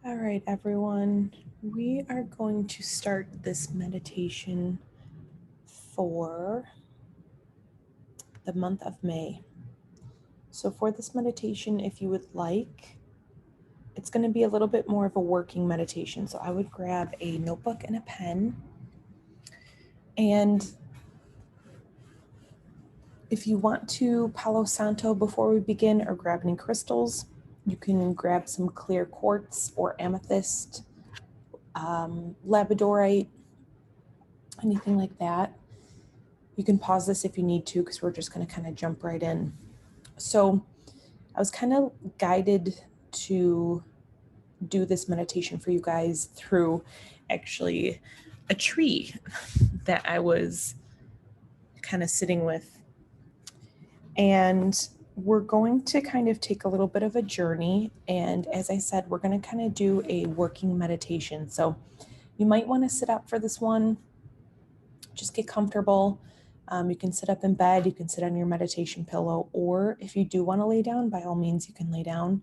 All right, everyone, we are going to start this meditation for the month of May. So, for this meditation, if you would like, it's going to be a little bit more of a working meditation. So, I would grab a notebook and a pen. And if you want to Palo Santo before we begin or grab any crystals, you can grab some clear quartz or amethyst, labradorite, anything like that. You can pause this if you need to because we're just going to kind of jump right in. So I was kind of guided to do this meditation for you guys through actually a tree that I was kind of sitting with. And we're going to kind of take a little bit of a journey. And as I said, we're going to kind of do a working meditation. So you might want to sit up for this one, just get comfortable. You can sit up in bed, you can sit on your meditation pillow, or if you do want to lay down, by all means, you can lay down.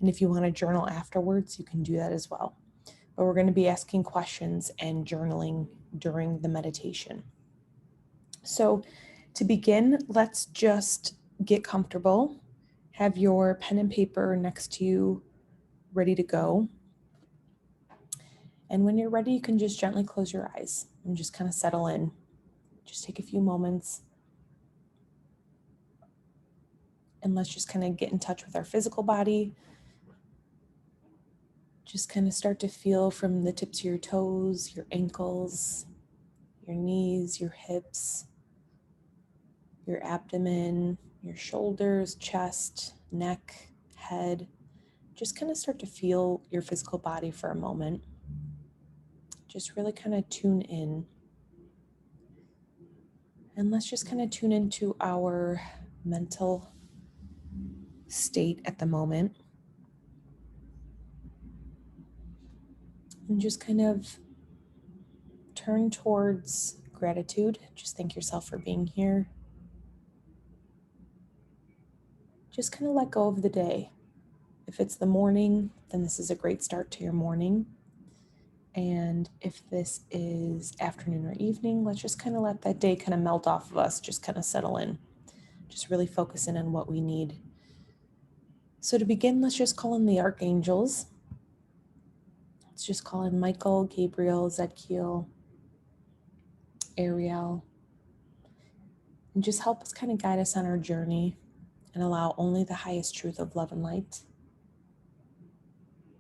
And if you want to journal afterwards, you can do that as well. But we're going to be asking questions and journaling during the meditation. So to begin, let's just get comfortable. Have your pen and paper next to you, ready to go. And when you're ready, you can just gently close your eyes and just kind of settle in. Just take a few moments. And let's just kind of get in touch with our physical body. Just kind of start to feel from the tips of your toes, your ankles, your knees, your hips, your abdomen, your shoulders, chest, neck, head. Just kind of start to feel your physical body for a moment. Just really kind of tune in. And let's just kind of tune into our mental state at the moment. And just kind of turn towards gratitude. Just thank yourself for being here. Just kind of let go of the day. If it's the morning, then this is a great start to your morning. And if this is afternoon or evening, let's just kind of let that day kind of melt off of us, just kind of settle in. Just really focus in on what we need. So to begin, let's just call in the archangels. Let's just call in Michael, Gabriel, Zadkiel, Ariel, and just help us kind of guide us on our journey and allow only the highest truth of love and light.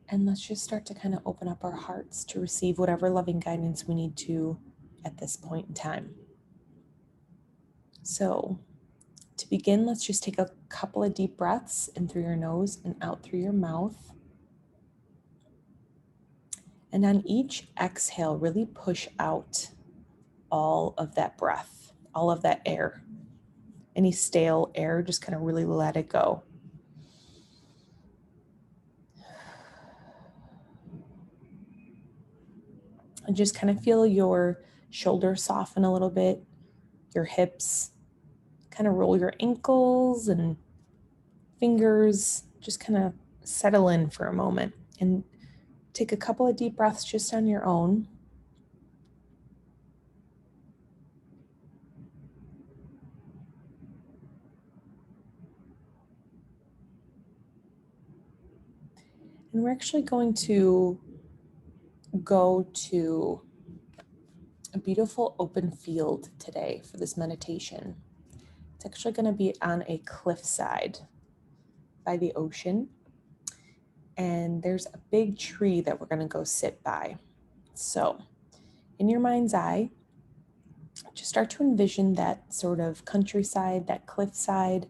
And let's just start to kind of open up our hearts to receive whatever loving guidance we need to at this point in time. So to begin, let's just take a couple of deep breaths in through your nose and out through your mouth. And on each exhale, really push out all of that breath, all of that air. Any stale air, just kind of really let it go. And just kind of feel your shoulders soften a little bit, your hips, kind of roll your ankles and fingers, just kind of settle in for a moment and take a couple of deep breaths just on your own. And we're actually going to go to a beautiful open field today for this meditation. It's actually going to be on a cliffside by the ocean. And there's a big tree that we're going to go sit by. So in your mind's eye, just start to envision that sort of countryside, that cliffside,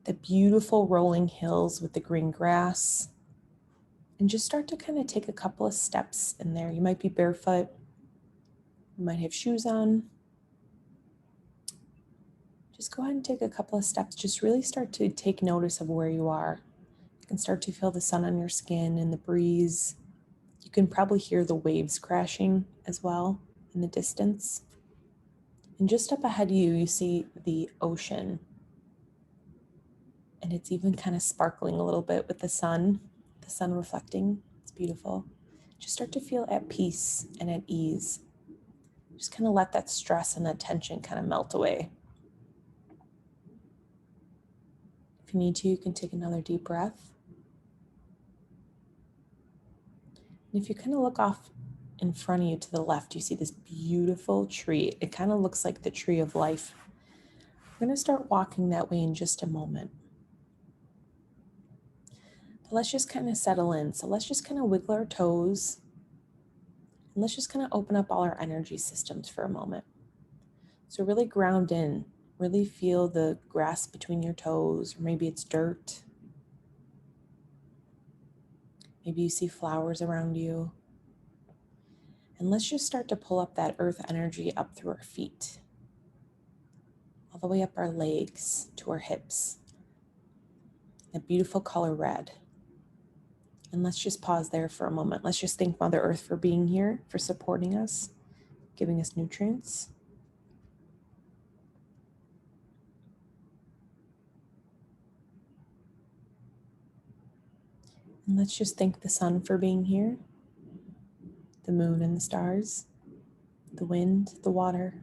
the beautiful rolling hills with the green grass, and just start to kind of take a couple of steps in there. You might be barefoot, you might have shoes on. Just go ahead and take a couple of steps. Just really start to take notice of where you are. You can start to feel the sun on your skin and the breeze. You can probably hear the waves crashing as well in the distance. And just up ahead of you, you see the ocean. And it's even kind of sparkling a little bit with the sun reflecting. It's beautiful. Just start to feel at peace and at ease. Just kind of let that stress and that tension kind of melt away. If you need to, you can take another deep breath. And if you kind of look off in front of you to the left, you see this beautiful tree. It kind of looks like the tree of life. We're going to start walking that way in just a moment. But let's just kind of settle in. So let's just kind of wiggle our toes. And let's just kind of open up all our energy systems for a moment. So really ground in. Really feel the grass between your toes, or maybe it's dirt. Maybe you see flowers around you. And let's just start to pull up that earth energy up through our feet, all the way up our legs to our hips. That beautiful color red. And let's just pause there for a moment. Let's just thank Mother Earth for being here, for supporting us, giving us nutrients. And let's just thank the sun for being here, the moon and the stars, the wind, the water,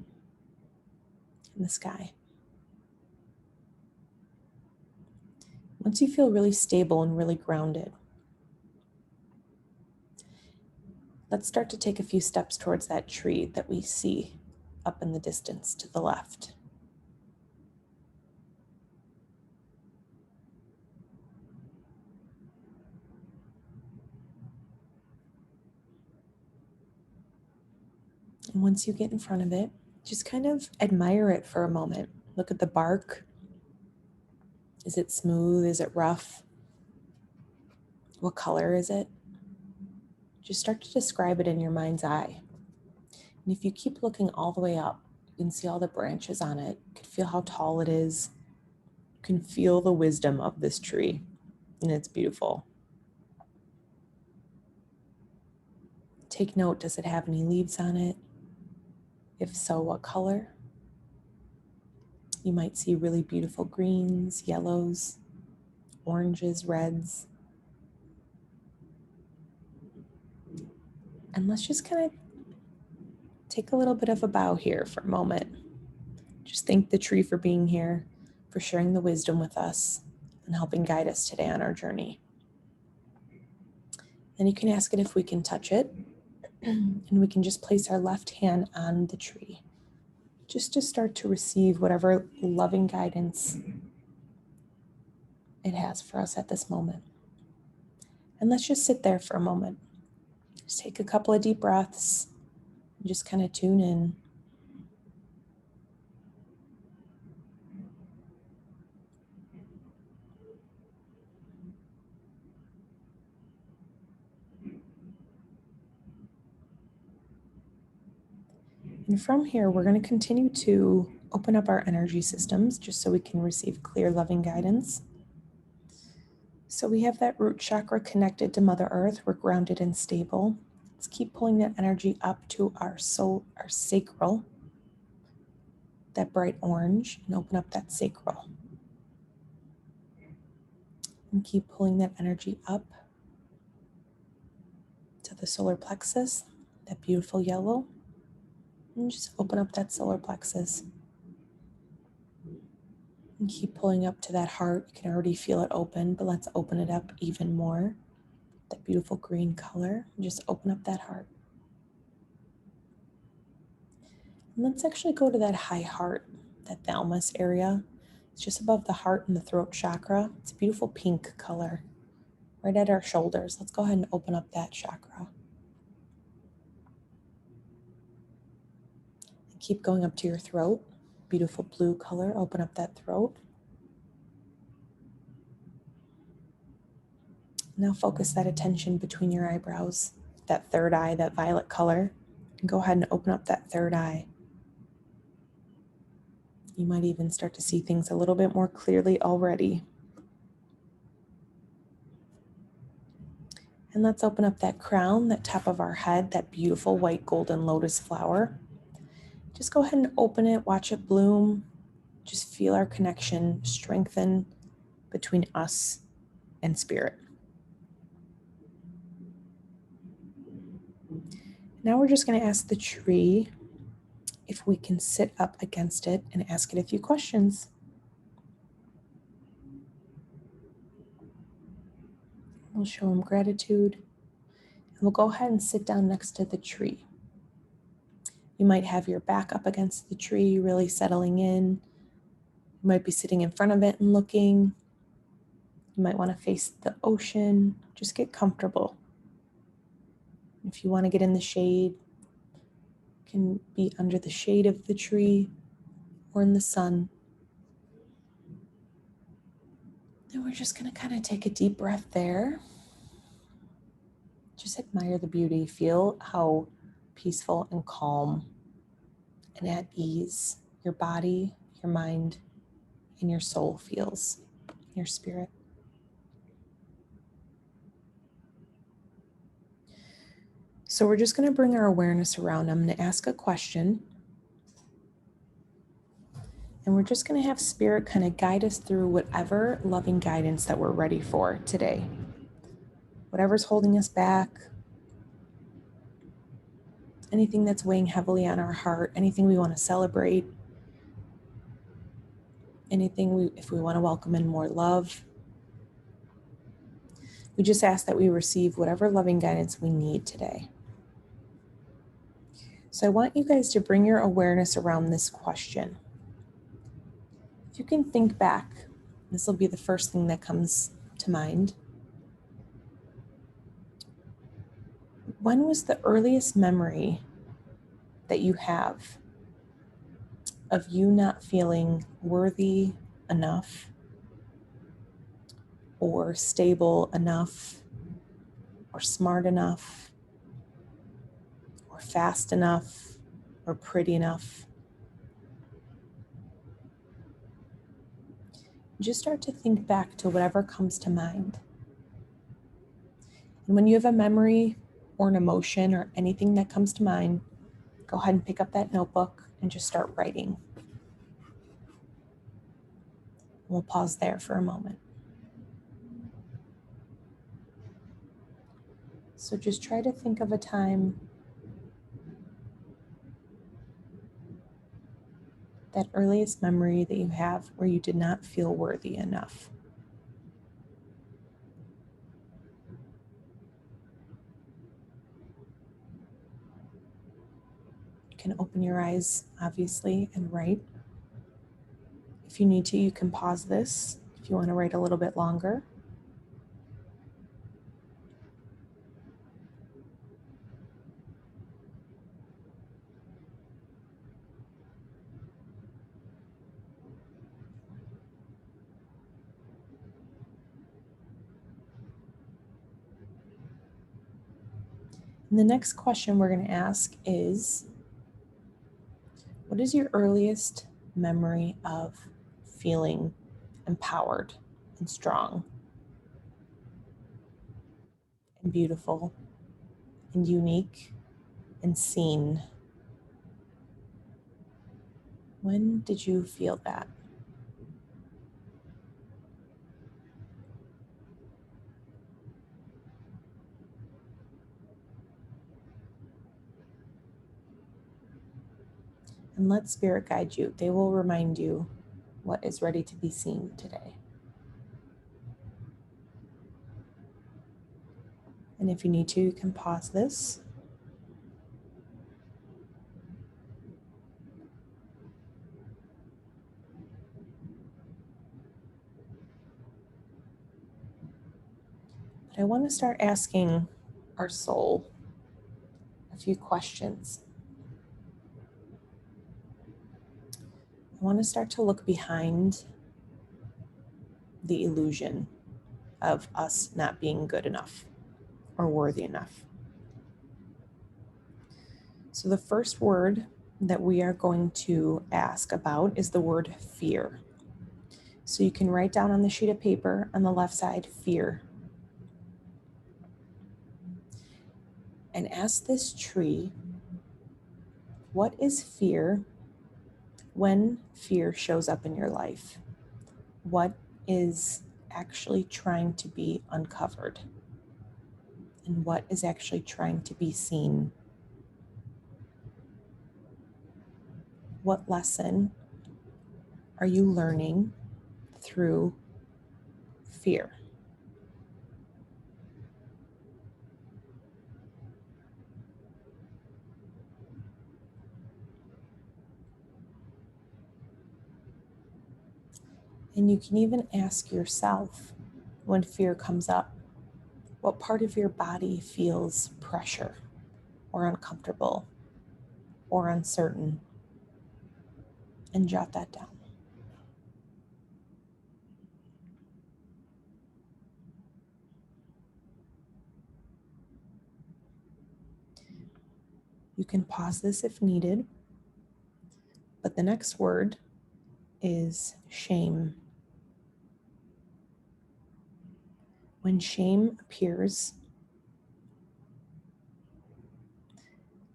and the sky. Once you feel really stable and really grounded, let's start to take a few steps towards that tree that we see up in the distance to the left. And once you get in front of it, just kind of admire it for a moment. Look at the bark. Is it smooth? Is it rough? What color is it? Just start to describe it in your mind's eye. And if you keep looking all the way up, you can see all the branches on it. You can feel how tall it is. You can feel the wisdom of this tree, and it's beautiful. Take note, does it have any leaves on it? If so, what color? You might see really beautiful greens, yellows, oranges, reds. And let's just kind of take a little bit of a bow here for a moment. Just thank the tree for being here, for sharing the wisdom with us, and helping guide us today on our journey. Then you can ask it if we can touch it, and we can just place our left hand on the tree, just to start to receive whatever loving guidance it has for us at this moment. And let's just sit there for a moment. Just take a couple of deep breaths and just kind of tune in. And from here, we're going to continue to open up our energy systems just so we can receive clear, loving guidance. So we have that root chakra connected to Mother Earth. We're grounded and stable. Let's keep pulling that energy up to our soul, our sacral, that bright orange, and open up that sacral. And keep pulling that energy up to the solar plexus, that beautiful yellow. And just open up that solar plexus. And keep pulling up to that heart. You can already feel it open, but let's open it up even more. That beautiful green color. And just open up that heart. And let's actually go to that high heart, that thalamus area. It's just above the heart and the throat chakra. It's a beautiful pink color, right at our shoulders. Let's go ahead and open up that chakra. And keep going up to your throat. Beautiful blue color. Open up that throat. Now focus that attention between your eyebrows, that third eye, that violet color. And go ahead and open up that third eye. You might even start to see things a little bit more clearly already. And let's open up that crown, that top of our head, that beautiful white golden lotus flower. Just go ahead and open it, watch it bloom. Just feel our connection strengthen between us and spirit. Now we're just going to ask the tree if we can sit up against it and ask it a few questions. We'll show him gratitude, and we'll go ahead and sit down next to the tree. You might have your back up against the tree, really settling in. You might be sitting in front of it and looking. You might want to face the ocean. Just get comfortable. If you want to get in the shade, you can be under the shade of the tree or in the sun. And we're just going to kind of take a deep breath there. Just admire the beauty. Feel how peaceful and calm and at ease your body, your mind, and your soul feels, your spirit. So we're just going to bring our awareness around. I'm going to ask a question. And we're just going to have Spirit kind of guide us through whatever loving guidance that we're ready for today. Whatever's holding us back, anything that's weighing heavily on our heart, anything we want to celebrate, if we want to welcome in more love. We just ask that we receive whatever loving guidance we need today. So I want you guys to bring your awareness around this question. If you can think back, this will be the first thing that comes to mind. When was the earliest memory that you have of you not feeling worthy enough or stable enough or smart enough or fast enough or pretty enough? Just start to think back to whatever comes to mind. And when you have a memory or an emotion or anything that comes to mind, go ahead and pick up that notebook and just start writing. We'll pause there for a moment. So just try to think of a time, that earliest memory that you have where you did not feel worthy enough. You can open your eyes, obviously, and write. If you need to, you can pause this if you want to write a little bit longer. And the next question we're going to ask is, what is your earliest memory of feeling empowered and strong and beautiful and unique and seen? When did you feel that? And let Spirit guide you. They will remind you what is ready to be seen today. And if you need to, you can pause this. But I want to start asking our soul a few questions. I want to start to look behind the illusion of us not being good enough or worthy enough. So the first word that we are going to ask about is the word fear. So you can write down on the sheet of paper on the left side, fear. And ask this tree, what is fear when fear shows up in your life? What is actually trying to be uncovered? And what is actually trying to be seen What lesson are you learning through fear? And you can even ask yourself when fear comes up, what part of your body feels pressure or uncomfortable or uncertain? And jot that down. You can pause this if needed, but the next word is shame. When shame appears,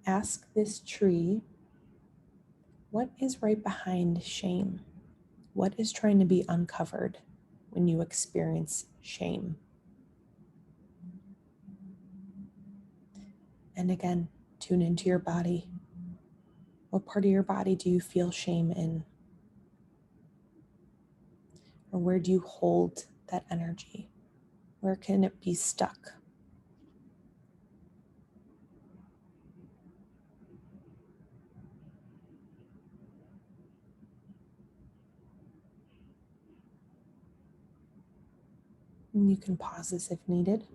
ask this tree, what is right behind shame? What is trying to be uncovered when you experience shame? And again, tune into your body. What part of your body do you feel shame in? Or where do you hold that energy? Where can it be stuck? And you can pause this if needed.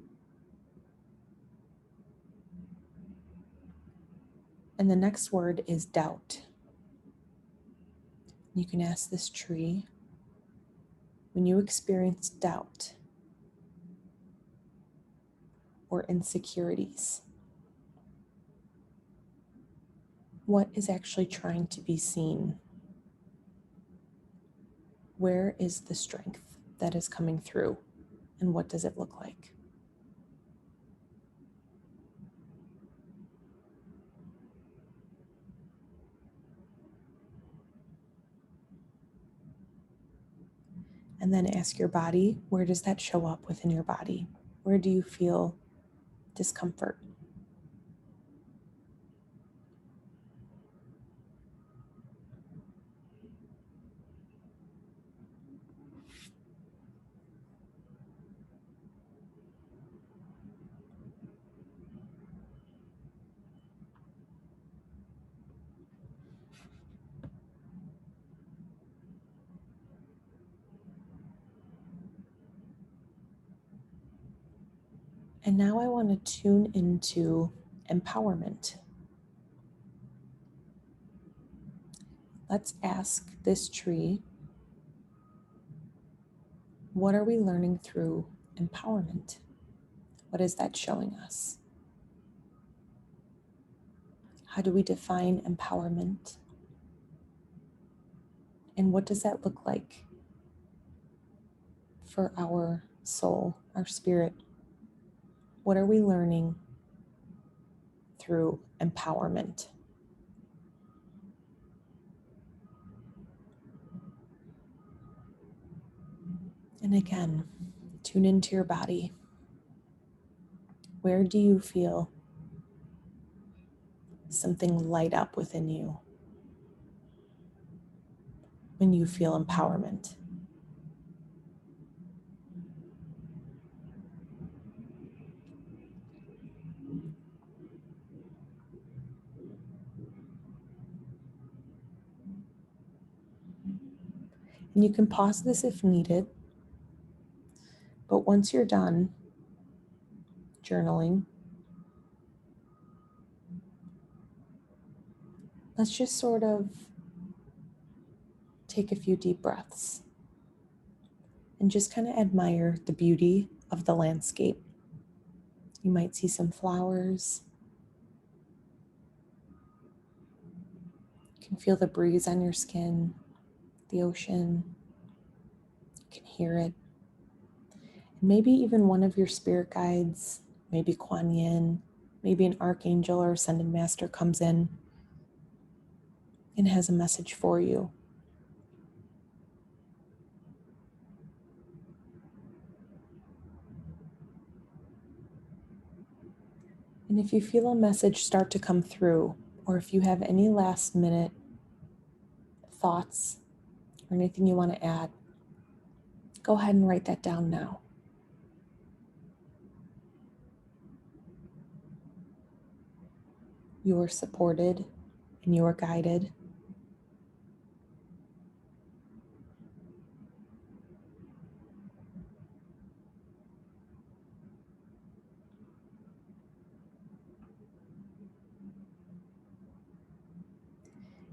And the next word is doubt. You can ask this tree, when you experience doubt or insecurities, what is actually trying to be seen? Where is the strength that is coming through, and what does it look like? And then ask your body, where does that show up within your body? Where do you feel discomfort? And now I want to tune into empowerment. Let's ask this tree, what are we learning through empowerment? What is that showing us? How do we define empowerment? And what does that look like for our soul, our spirit? What are we learning through empowerment? And again, tune into your body. Where do you feel something light up within you when you feel empowerment? And you can pause this if needed, but once you're done journaling, let's just sort of take a few deep breaths and just kind of admire the beauty of the landscape. You might see some flowers. You can feel the breeze on your skin, the ocean. You can hear it. And maybe even one of your spirit guides, maybe Kuan Yin, maybe an archangel or ascended master comes in and has a message for you. And if you feel a message start to come through, or if you have any last minute thoughts or anything you want to add, go ahead and write that down now. You are supported and you are guided.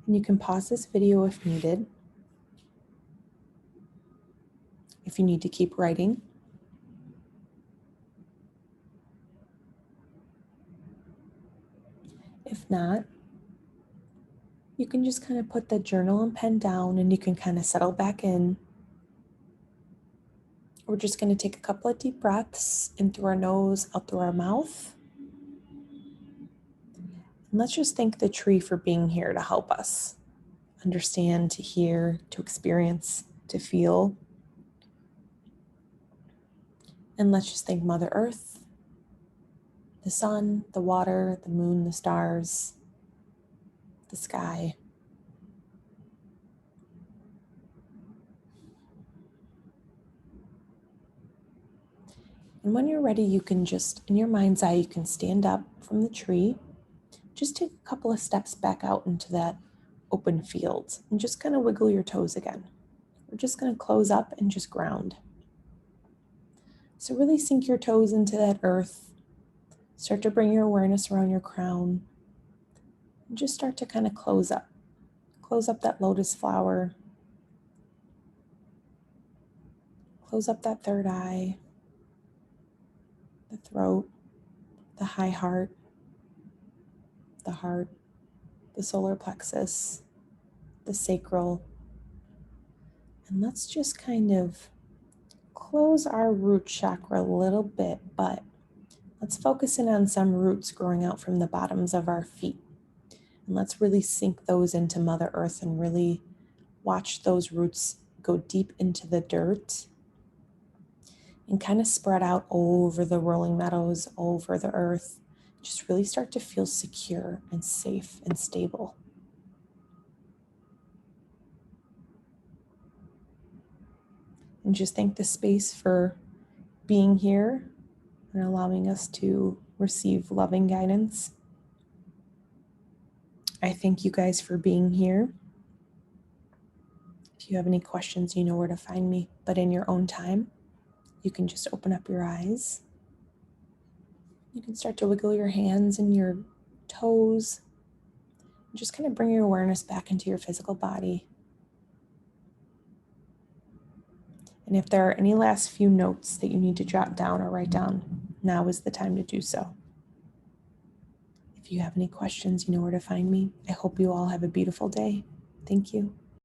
And you can pause this video if needed. If you need to keep writing. If not, you can just kind of put the journal and pen down and you can kind of settle back in. We're just going to take a couple of deep breaths in through our nose, out through our mouth. And let's just thank the tree for being here to help us understand, to hear, to experience, to feel. And let's just thank Mother Earth, the sun, the water, the moon, the stars, the sky. And when you're ready, you can just, in your mind's eye, you can stand up from the tree. Just take a couple of steps back out into that open field and just kind of wiggle your toes again. We're just going to close up and just ground. So really sink your toes into that earth. Start to bring your awareness around your crown. And just start to kind of close up. Close up that lotus flower. Close up that third eye. The throat. The high heart. The heart. The solar plexus. The sacral. And let's just kind of close our root chakra a little bit, but let's focus in on some roots growing out from the bottoms of our feet. And let's really sink those into Mother Earth and really watch those roots go deep into the dirt and kind of spread out over the rolling meadows, over the earth. Just really start to feel secure and safe and stable. And just thank the space for being here and allowing us to receive loving guidance. I thank you guys for being here. If you have any questions, you know where to find me, but in your own time, you can just open up your eyes. You can start to wiggle your hands and your toes. And just kind of bring your awareness back into your physical body. And if there are any last few notes that you need to jot down or write down, now is the time to do so. If you have any questions, you know where to find me. I hope you all have a beautiful day. Thank you.